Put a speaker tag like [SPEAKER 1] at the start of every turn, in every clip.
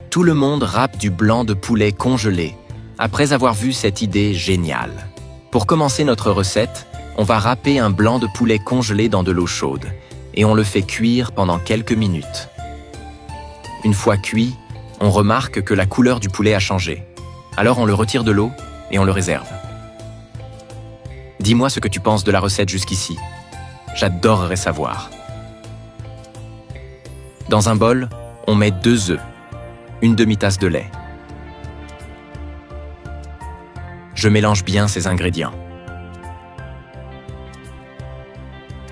[SPEAKER 1] Tout le monde râpe du blanc de poulet congelé, après avoir vu cette idée géniale. Pour commencer notre recette, on va râper un blanc de poulet congelé dans de l'eau chaude, et on le fait cuire pendant quelques minutes. Une fois cuit, on remarque que la couleur du poulet a changé. Alors on le retire de l'eau et on le réserve. Dis-moi ce que tu penses de la recette jusqu'ici. J'adorerais savoir. Dans un bol, on met 2 œufs, une demi-tasse de lait. Je mélange bien ces ingrédients.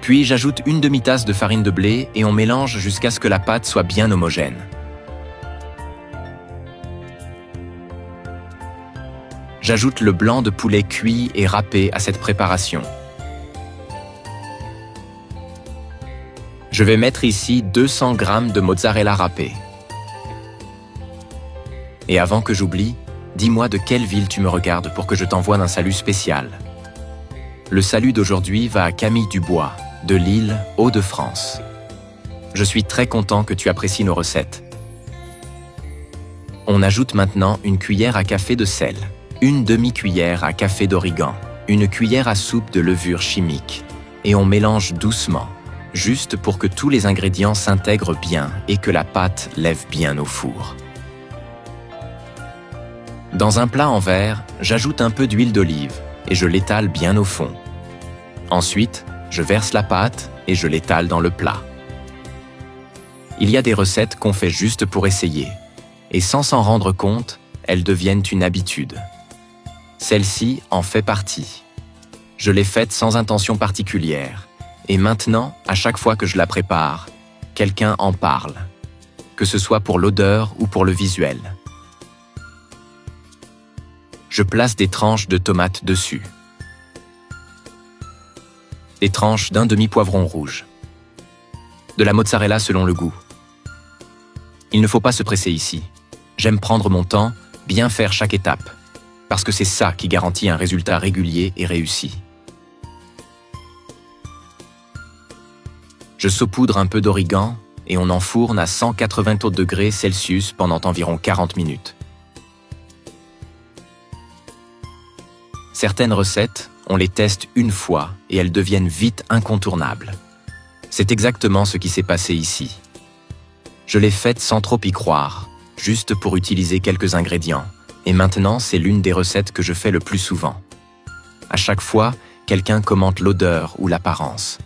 [SPEAKER 1] Puis j'ajoute une demi-tasse de farine de blé et on mélange jusqu'à ce que la pâte soit bien homogène. J'ajoute le blanc de poulet cuit et râpé à cette préparation. Je vais mettre ici 200 g de mozzarella râpé. Et avant que j'oublie, dis-moi de quelle ville tu me regardes pour que je t'envoie un salut spécial. Le salut d'aujourd'hui va à Camille Dubois, de Lille, Hauts-de-France. Je suis très content que tu apprécies nos recettes. On ajoute maintenant une cuillère à café de sel, une demi-cuillère à café d'origan, une cuillère à soupe de levure chimique, et on mélange doucement, juste pour que tous les ingrédients s'intègrent bien et que la pâte lève bien au four. Dans un plat en verre, j'ajoute un peu d'huile d'olive et je l'étale bien au fond. Ensuite, je verse la pâte et je l'étale dans le plat. Il y a des recettes qu'on fait juste pour essayer, et sans s'en rendre compte, elles deviennent une habitude. Celle-ci en fait partie. Je l'ai faite sans intention particulière, et maintenant, à chaque fois que je la prépare, quelqu'un en parle, que ce soit pour l'odeur ou pour le visuel. Je place des tranches de tomates dessus. Des tranches d'un demi-poivron rouge. De la mozzarella selon le goût. Il ne faut pas se presser ici. J'aime prendre mon temps, bien faire chaque étape, parce que c'est ça qui garantit un résultat régulier et réussi. Je saupoudre un peu d'origan et on enfourne à 180 degrés Celsius pendant environ 40 minutes. Certaines recettes, on les teste une fois et elles deviennent vite incontournables. C'est exactement ce qui s'est passé ici. Je l'ai faite sans trop y croire, juste pour utiliser quelques ingrédients. Et maintenant, c'est l'une des recettes que je fais le plus souvent. À chaque fois, quelqu'un commente l'odeur ou l'apparence.